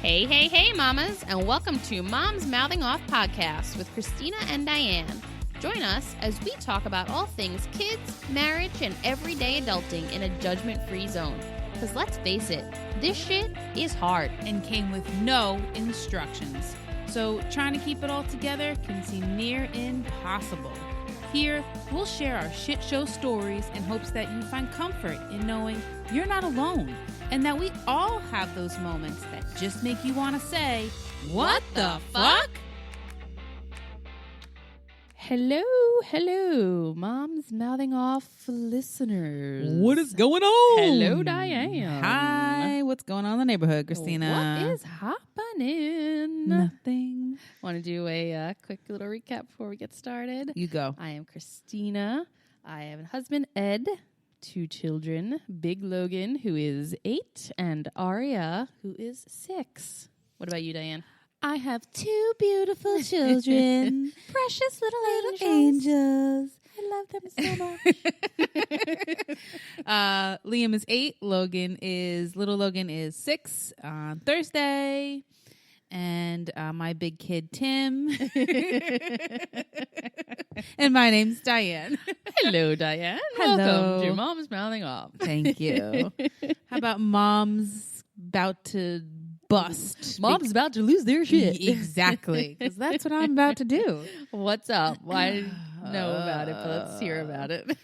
Hey, hey, hey, mamas, and welcome to Mom's Mouthing Off podcast with Christina and Diane. Join us as we talk about all things kids, marriage, and everyday adulting in a judgment-free zone. Because let's face it, this shit is hard. And came with no instructions. So trying to keep it all together can seem near impossible. Here, we'll share our shit show stories in hopes that you find comfort in knowing you're not alone. And that we all have those moments that just make you want to say, what the fuck? Hello, Mom's Mouthing Off listeners. What is going on? Hello, Diane. Hi, what's going on in the neighborhood, Christina? What is happening? Nothing. Want to do a quick little recap before we get started? You go. I am Christina. I have a husband, Ed. 2 children, Big Logan, who is 8, and Aria, who is 6. What about you, Diane? I have 2 beautiful children. Precious little angels. I love them so much. Liam is 8. Little Logan is 6 on Thursday. And my big kid, Tim. And my name's Diane. Hello, Diane. Hello. Welcome to Mom's Mouthing Off. Thank you. How about mom's about to bust? Mom's about to lose their shit. Exactly. Because that's what I'm about to do. What's up? Why didn't know about it, but let's hear about it.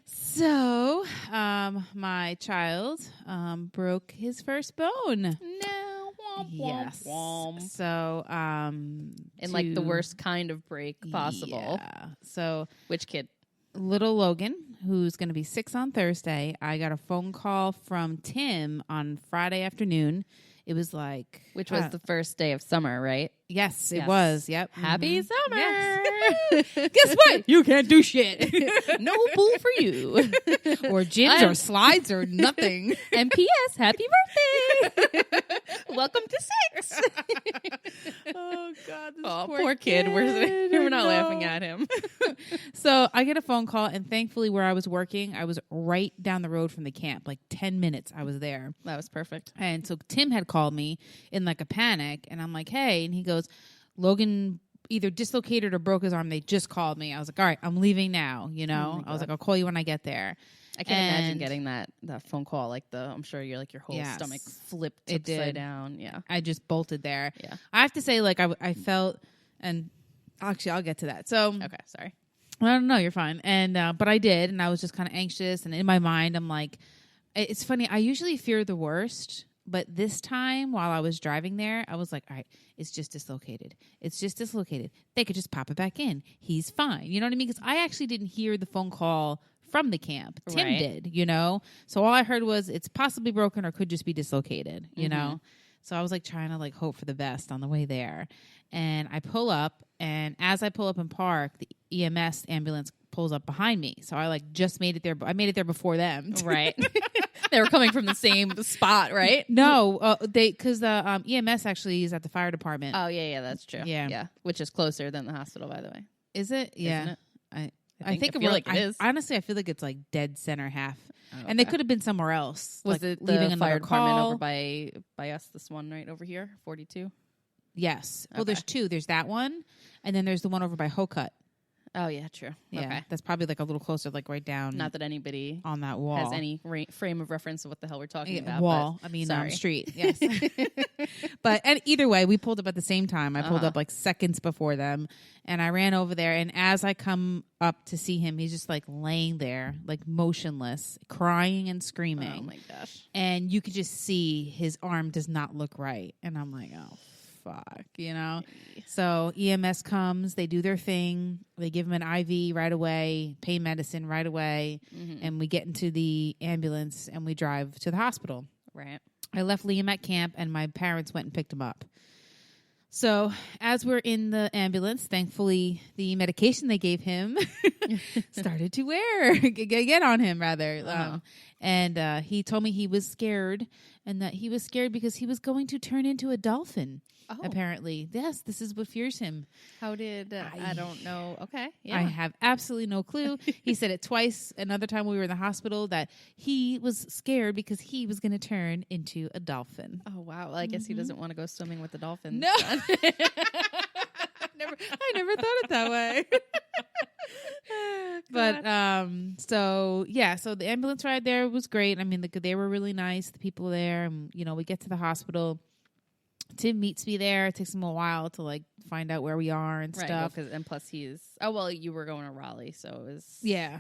So, my child broke his first bone. No. Yes. So, in like the worst kind of break possible. Yeah. So, Which kid? little Logan, who's going to be 6 on Thursday, I got a phone call from Tim on Friday afternoon. It was like... Which was the first day of summer, right? Yes, it was. Yep. Happy summer. Yes. Guess what? You can't do shit. No pool for you. Or gyms or slides or nothing. And P.S. Happy birthday. Welcome to 6. Oh, God. This Poor kid. We're not laughing at him. So I get a phone call, and thankfully where I was working, I was right down the road from the camp. Like 10 minutes I was there. That was perfect. And so Tim had called me in like a panic, and I'm like, hey. And he goes, Logan either dislocated or broke his arm. They just called me. I was like, all right, I'm leaving now. You know, I was like, I'll call you when I get there. I can't imagine getting that phone call. Like I'm sure your whole stomach flipped upside down. Yeah. I just bolted there. Yeah. I have to say, like, I felt, and actually I'll get to that. So, Okay. Sorry. I don't know. You're fine. And, but I did. And I was just kind of anxious. And in my mind, I'm like, it's funny. I usually fear the worst. But this time, while I was driving there, I was like, all right, it's just dislocated. It's just dislocated. They could just pop it back in. He's fine. You know what I mean? Because I actually didn't hear the phone call from the camp. Tim did, you know? So all I heard was it's possibly broken or could just be dislocated, you know? So I was like trying to like hope for the best on the way there. And I pull up, and as I pull up and park, the EMS ambulance pulls up behind me. So I like just made it there. I made it there before them. Right. They were coming from the same spot, right? No, because the EMS actually is at the fire department. Oh, yeah, that's true. Yeah. Which is closer than the hospital, by the way. Is it? Yeah. Isn't it? I think I feel like it is. Honestly, I feel like it's like dead center half. Oh, And they could have been somewhere else. Was like it leaving the another fire department call. over by us, this one right over here, 42? Yes. Well, Okay. there's 2. There's that one, and then there's the one over by Hokut. Oh, yeah, true. Yeah, Okay. that's probably like a little closer, like right down. Not that anybody on that wall has any frame of reference of what the hell we're talking about. Wall. But I mean, sorry. street. Yes. But and either way, we pulled up at the same time. I pulled up like seconds before them, and I ran over there. And as I come up to see him, he's just like laying there, like motionless, crying and screaming. Oh my gosh! And you could just see his arm does not look right. And I'm like, oh fuck, you know? So EMS comes, they do their thing. They give him an IV right away, pain medicine right away. And we get into the ambulance and we drive to the hospital. Right. I left Liam at camp and my parents went and picked him up. So as we're in the ambulance, thankfully the medication they gave him started to get on him rather. And he told me he was scared, and that he was scared because he was going to turn into a dolphin. Oh. Apparently. Yes, this is what fears him. How did, I don't know. Okay. Yeah. I have absolutely no clue. He said it twice. Another time we were in the hospital that he was scared because he was going to turn into a dolphin. Oh, wow. Well, I guess he doesn't want to go swimming with the dolphins. No. I never thought it that way. But so the ambulance ride there was great. I mean, they were really nice, the people there. And, we get to the hospital. Tim meets me there. It takes him a while to find out where we are and stuff. And plus you were going to Raleigh, so it was okay.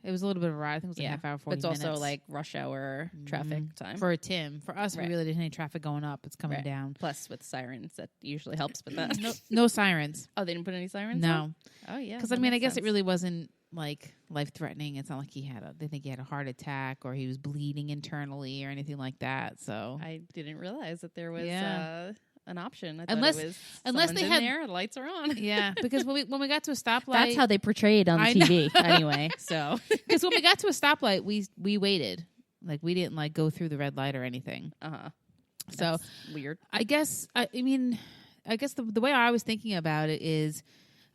It was a little bit of a ride. I think it was a half hour, 40 minutes. It's also rush hour traffic time. For Tim. For us, we really didn't have any traffic going up. It's coming down. Plus with sirens, that usually helps with that. No sirens. Oh, they didn't put any sirens No. on? Oh, yeah. Because, I guess it really wasn't life-threatening. It's not like they think he had a heart attack or he was bleeding internally or anything like that. So I didn't realize that there was an option. I unless they had there, the lights are on. Yeah, because when we got to a stoplight, that's how they portray it on TV. Anyway, so because when we got to a stoplight, we waited. We didn't go through the red light or anything. So weird. I guess the way I was thinking about it is,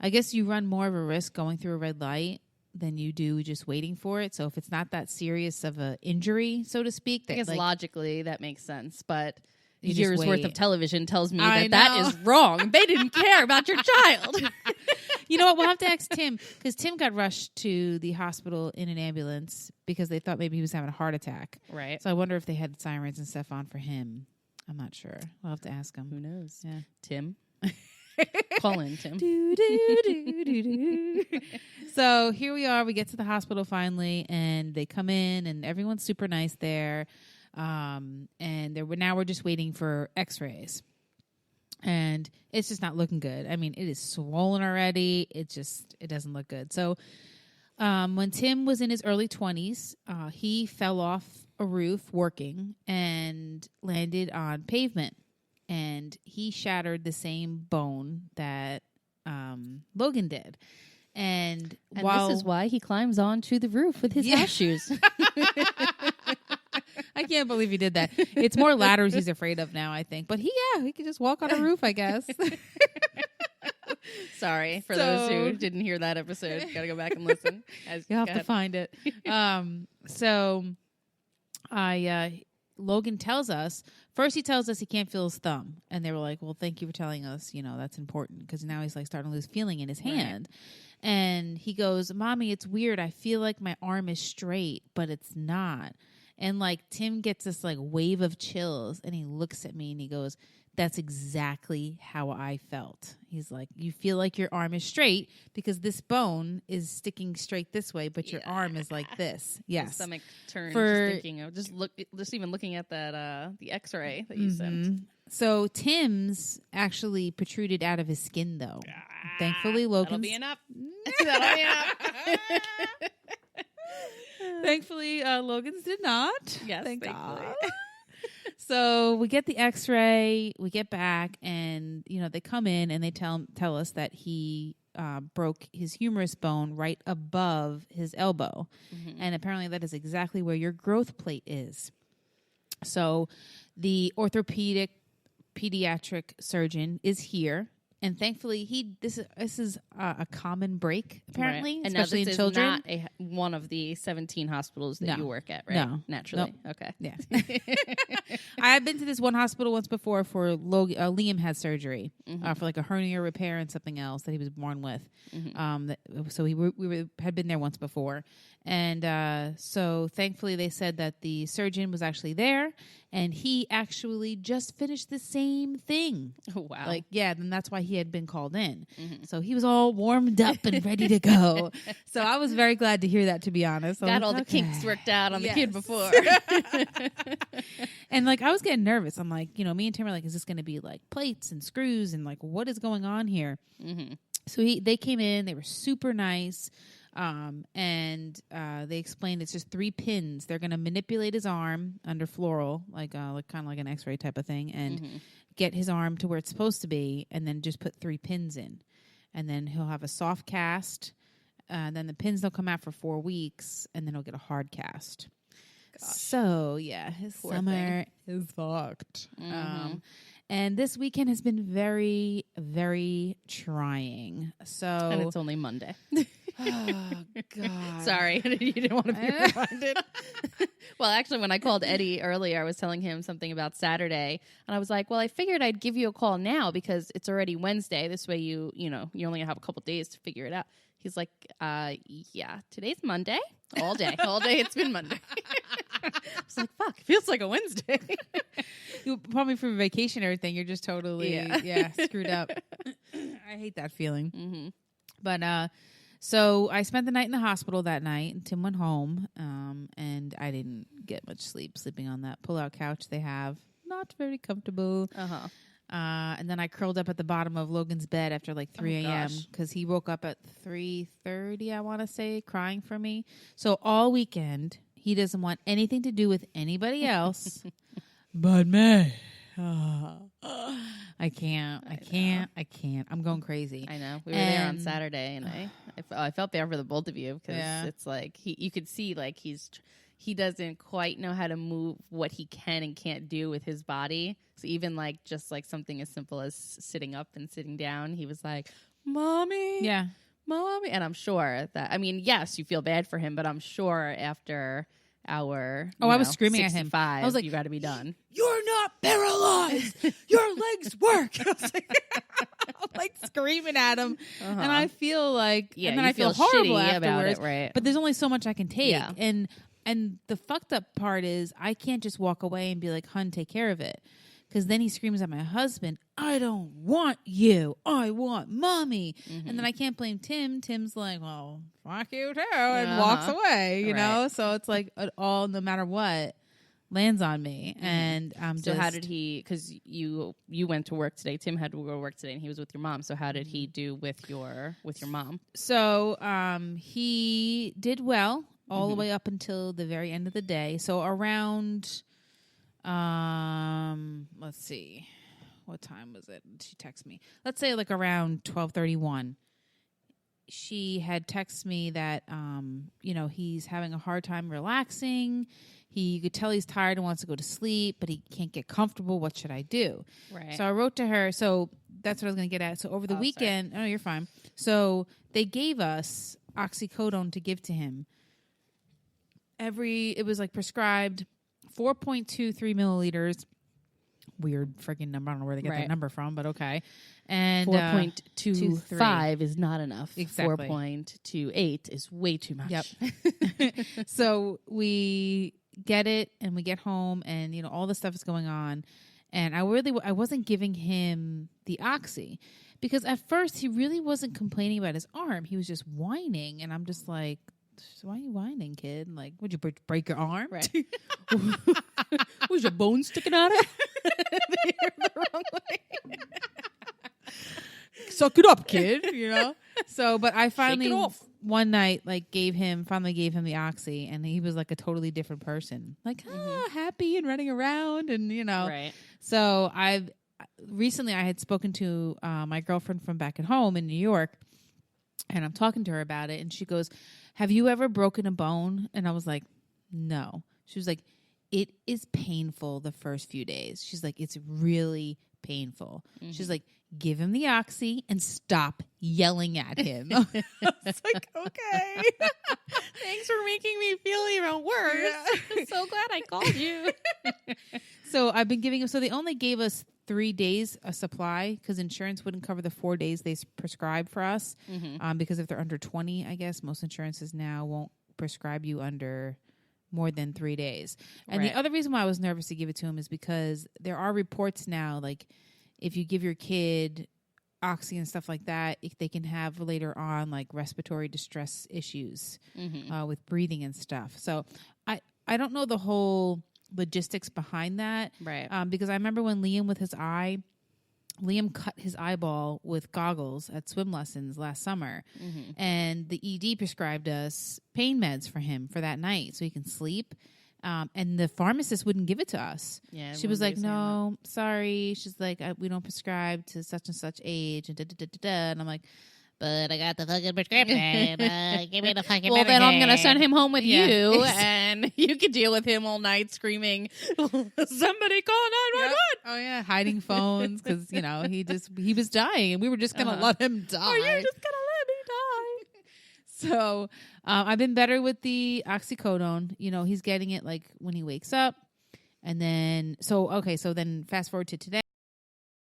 I guess you run more of a risk going through a red light than you do just waiting for it. So if it's not that serious of an injury, so to speak, I guess logically that makes sense, but years worth of television tells me that is wrong. They didn't care about your child. You know what? We'll have to ask Tim, because Tim got rushed to the hospital in an ambulance because they thought maybe he was having a heart attack. Right. So I wonder if they had sirens and stuff on for him. I'm not sure. We'll have to ask him. Who knows? Yeah. Tim. Call in, Tim. So here we are. We get to the hospital finally, and they come in, and everyone's super nice there. And we're just waiting for X-rays, and it's just not looking good. I mean, it is swollen already. It doesn't look good. So when Tim was in his early 20s, he fell off a roof working and landed on pavement. And he shattered the same bone that Logan did. And this is why he climbs onto the roof with his house shoes. I can't believe he did that. It's more ladders he's afraid of now, I think. But he could just walk on a roof, I guess. Sorry for those who didn't hear that episode. Got to go back and listen. You'll have to find it. Logan tells us, first he tells us he can't feel his thumb. And they were like, well, thank you for telling us, that's important. Because now he's starting to lose feeling in his hand. And he goes, Mommy, it's weird. I feel like my arm is straight, but it's not. And Tim gets this wave of chills, and he looks at me and he goes, that's exactly how I felt. He's like, you feel like your arm is straight because this bone is sticking straight this way, but your arm is like this. Yes. My stomach turned just thinking of just even looking at that the X-ray that you sent. So Tim's actually protruded out of his skin, though. Thankfully, Logan's... That'll be enough. That'll be enough. Thankfully, Logan's did not. Yes, thank God. So we get the X-ray, we get back, and they come in and they tell us that he broke his humerus bone right above his elbow, and apparently that is exactly where your growth plate is. So the pediatric surgeon is here. And thankfully, this is a common break, apparently, especially in children. And this is not one of the 17 hospitals that you work at, right? No. Naturally. Nope. Okay. Yeah. I have been to this one hospital once before for Liam had surgery for a hernia repair and something else that he was born with. So we had been there once before. And so thankfully they said that the surgeon was actually there, and he actually just finished the same thing. Oh, wow. Then that's why he had been called in. So he was all warmed up and ready to go. So I was very glad to hear that, to be honest. Got all the kinks worked out on the kid before. And I was getting nervous. I'm like, me and Tim are like, is this going to be plates and screws and what is going on here? So they came in, they were super nice. And they explained it's just 3 pins. They're going to manipulate his arm under floral, kind of like an X-ray type of thing, and get his arm to where it's supposed to be, and then just put 3 pins in. And then he'll have a soft cast then the pins don't come out for 4 weeks, and then he'll get a hard cast. Gosh. So yeah, his Poor summer is fucked. Mm-hmm. And this weekend has been very, very trying. So And it's only Monday. oh God, Sorry, you didn't want to be reminded. Well, actually, when I called Eddie earlier, I was telling him something about Saturday, and I was like, "Well, I figured I'd give you a call now because it's already Wednesday. This way, you only have a couple days to figure it out." He's like, "Yeah, today's Monday, all day. It's been Monday." I was like, "Fuck, feels like a Wednesday." You probably for vacation or everything. You're just totally screwed up. I hate that feeling. Mm-hmm. But so I spent the night in the hospital that night, and Tim went home, and I didn't get much sleep sleeping on that pull-out couch they have. Not very comfortable. Uh-huh. And then I curled up at the bottom of Logan's bed after like 3 a.m. because he woke up at 3:30, I want to say, crying for me. So all weekend, he doesn't want anything to do with anybody else but me. I can't. I'm going crazy. I know. We were there on Saturday, and I felt bad for the both of you because it's like you could see like he doesn't quite know how to move what he can and can't do with his body. So even like just like something as simple as sitting up and sitting down, he was like, "Mommy, Yeah, Mommy," and I'm sure that yes, you feel bad for him, but I'm sure after our I was screaming at him. I was like, "You got to be done. You're not paralyzed. Your legs work." I was like screaming at him, and I feel like, and then I feel horrible afterwards. About it, right? But there's only so much I can take, Yeah. and the fucked up part is I can't just walk away and be like, "Hun, take care of it," because then he screams at my husband, "I don't want you. I want Mommy," and then I can't blame Tim. Tim's like, "Well, fuck you too," and walks away. You know, so it's like it all, no matter what, lands on me, and I'm So how did he? Because you went to work today. Tim had to go to work today, and he was with your mom. So how did he do with your mom? So he did well all the way up until the very end of the day. So around, let's see, what time was it? She texted me. Let's say like around 12:31. She had texted me that he's having a hard time relaxing. You could tell he's tired and wants to go to sleep, but he can't get comfortable. What should I do? Right. So I wrote to her. So that's what I was going to get at. So over the weekend, oh, you're fine. So they gave us oxycodone to give to him. It was like prescribed 4.23 milliliters. Weird freaking number. I don't know where they get that number from, but okay. And 4.25 is not enough. Exactly. 4.28 is way too much. Yep. So we get it, and we get home, and all this stuff is going on, and I wasn't giving him the oxy because at first he really wasn't complaining about his arm. He was just whining, and I'm just like, "Why are you whining, kid? Like, would you break your arm? Right. Was your bone sticking out of it?" The wrong way. Suck it up, kid. So, but I finally Shake it off. one night gave him the oxy, and he was like a totally different person, like happy and running around, and Right. So recently I had spoken to my girlfriend from back at home in New York, and I'm talking to her about it, and she goes, "Have you ever broken a bone?" And I was like, "No." She was like, "It is painful the first few days." She's like, "It's really painful." She's like, "Give him the oxy and stop yelling at him." I was like, "Okay." Thanks for making me feel even worse. Yeah. I'm so glad I called you. So I've been giving him. So they only gave us 3 days a supply because insurance wouldn't cover the 4 days they prescribed for us. Because if they're under 20, I guess most insurances now won't prescribe you under more than 3 days. And the other reason why I was nervous to give it to him is because there are reports now, like if you give your kid oxy and stuff like that, they can have later on like respiratory distress issues with breathing and stuff. So I don't know the whole logistics behind that. Right. Because I remember when Liam cut his eyeball with goggles at swim lessons last summer, and the ED prescribed us pain meds for him for that night so he can sleep. And the pharmacist wouldn't give it to us. Yeah, she was like, "No, sorry." She's like, "We don't prescribe to such and such age." And and I'm like, but I got the fucking prescription. Give me the fucking Well, then I'm going to medicine." send him home with Yeah. you, and you can deal with him all night screaming, "Somebody call 911!" Yep. Oh yeah, hiding phones because he was dying, and we were just going to let him die. Oh, you're just going to let me die. So I've been better with the oxycodone. He's getting it like when he wakes up, and then then fast forward to today.